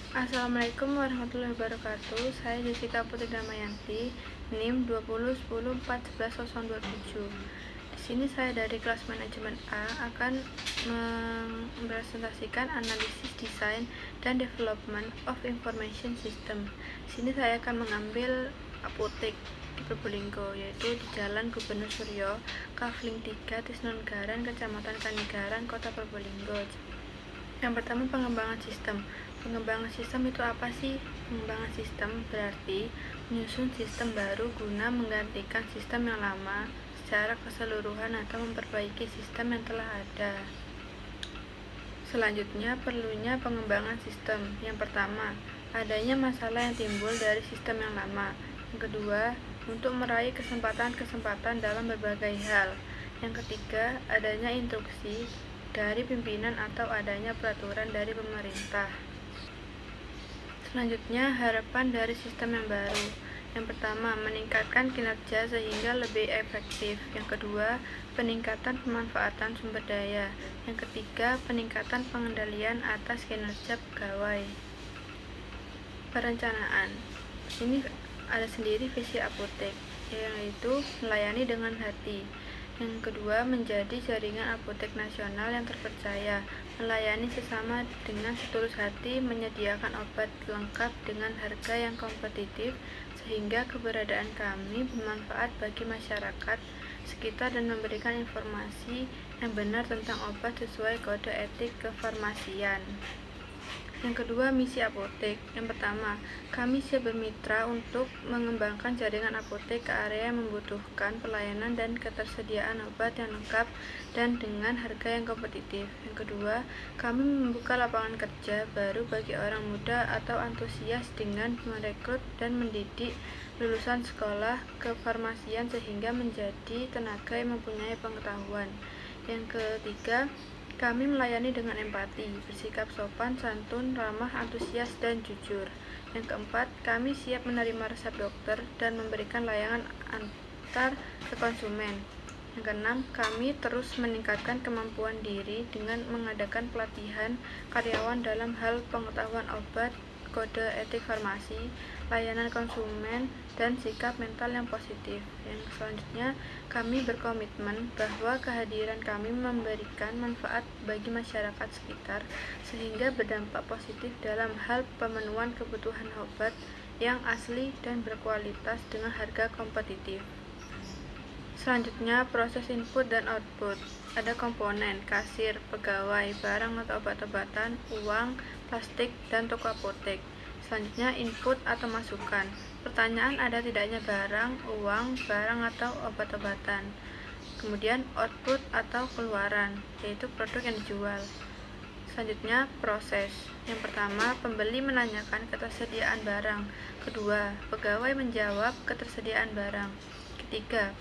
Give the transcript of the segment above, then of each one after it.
Assalamualaikum warahmatullahi wabarakatuh. Saya Jessica Putri Damayanti, NIM 2010141127. Di sini saya dari kelas manajemen A akan mempresentasikan analisis desain dan development of information system. Di sini saya akan mengambil apotek di Probolinggo, yaitu di Jalan Gubernur Suryo, Kafling 3, Tisnongaran, Kecamatan Kanigaran, Kota Probolinggo. Yang pertama, pengembangan sistem. Pengembangan sistem itu apa sih? Pengembangan sistem berarti menyusun sistem baru guna menggantikan sistem yang lama secara keseluruhan atau memperbaiki sistem yang telah ada. Selanjutnya, perlunya pengembangan sistem. Yang pertama, adanya masalah yang timbul dari sistem yang lama. Yang kedua, untuk meraih kesempatan-kesempatan dalam berbagai hal. Yang ketiga, adanya instruksi dari pimpinan atau adanya peraturan dari pemerintah. Selanjutnya, harapan dari sistem yang baru. Yang pertama, meningkatkan kinerja sehingga lebih efektif. Yang kedua, peningkatan pemanfaatan sumber daya. Yang ketiga, peningkatan pengendalian atas kinerja pegawai. Perencanaan. Ini ada sendiri visi apotek, yaitu melayani dengan hati. Yang kedua, menjadi jaringan apotek nasional yang terpercaya, melayani sesama dengan setulus hati, menyediakan obat lengkap dengan harga yang kompetitif, sehingga keberadaan kami bermanfaat bagi masyarakat sekitar dan memberikan informasi yang benar tentang obat sesuai kode etik kefarmasian. Yang kedua, misi apotek. Yang pertama, kami siap bermitra untuk mengembangkan jaringan apotek ke area yang membutuhkan pelayanan dan ketersediaan obat yang lengkap dan dengan harga yang kompetitif. Yang kedua, kami membuka lapangan kerja baru bagi orang muda atau antusias dengan merekrut dan mendidik lulusan sekolah kefarmasian sehingga menjadi tenaga yang mempunyai pengetahuan. Yang ketiga, kami melayani dengan empati, bersikap sopan, santun, ramah, antusias, dan jujur. Yang keempat, kami siap menerima resep dokter dan memberikan layanan antar ke konsumen. Yang keenam, kami terus meningkatkan kemampuan diri dengan mengadakan pelatihan karyawan dalam hal pengetahuan obat, kode etik farmasi, layanan konsumen, dan sikap mental yang positif. Yang selanjutnya, kami berkomitmen bahwa kehadiran kami memberikan manfaat bagi masyarakat sekitar sehingga berdampak positif dalam hal pemenuhan kebutuhan obat yang asli dan berkualitas dengan harga kompetitif. Selanjutnya, proses input dan output. Ada komponen, kasir, pegawai, barang atau obat-obatan, uang, plastik, dan toko apotek. Selanjutnya, input atau masukan. Pertanyaan, ada tidaknya barang, uang, barang atau obat-obatan. Kemudian, output atau keluaran, yaitu produk yang dijual. Selanjutnya, proses. Yang pertama, pembeli menanyakan ketersediaan barang. Kedua, pegawai menjawab ketersediaan barang. Ketiga,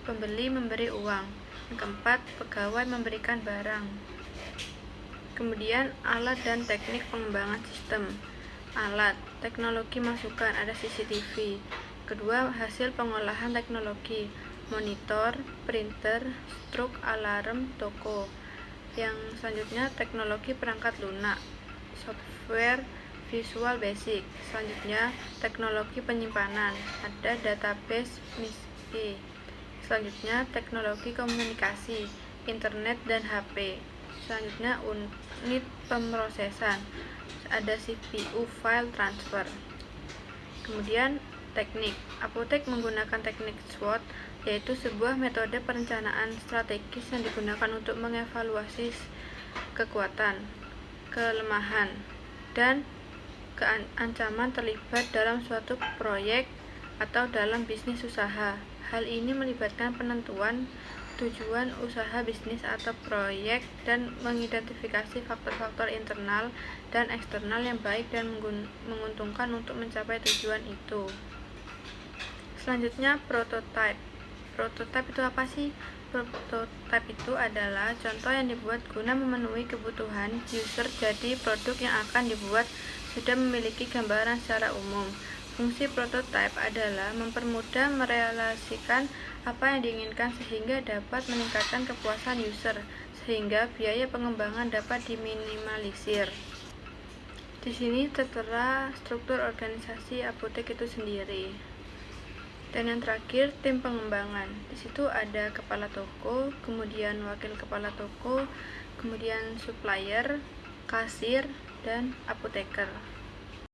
pembeli memberi uang. Yang keempat, pegawai memberikan barang. Kemudian, alat dan teknik pengembangan sistem. Alat, teknologi masukan, ada CCTV. Kedua, hasil pengolahan teknologi, monitor, printer, struk, alarm, toko. Yang selanjutnya, teknologi perangkat lunak, software, visual basic. Selanjutnya, teknologi penyimpanan, ada database MISI. Selanjutnya, teknologi komunikasi, internet dan HP. Selanjutnya, unit pemrosesan, ada CPU, file transfer. Kemudian, teknik. Apotek menggunakan teknik SWOT, yaitu sebuah metode perencanaan strategis yang digunakan untuk mengevaluasi kekuatan, kelemahan, dan ancaman terlibat dalam suatu proyek atau dalam bisnis usaha. Hal ini melibatkan penentuan tujuan usaha bisnis atau proyek dan mengidentifikasi faktor-faktor internal dan eksternal yang baik dan menguntungkan untuk mencapai tujuan itu. Selanjutnya, prototype. Prototype itu apa sih? Prototype itu adalah contoh yang dibuat guna memenuhi kebutuhan user, jadi produk yang akan dibuat sudah memiliki gambaran secara umum. Fungsi prototype adalah mempermudah merealisasikan apa yang diinginkan sehingga dapat meningkatkan kepuasan user, sehingga biaya pengembangan dapat diminimalisir. Di sini tertera struktur organisasi apotek itu sendiri. Dan yang terakhir, tim pengembangan. Di situ ada kepala toko, kemudian wakil kepala toko, kemudian supplier, kasir, dan apoteker.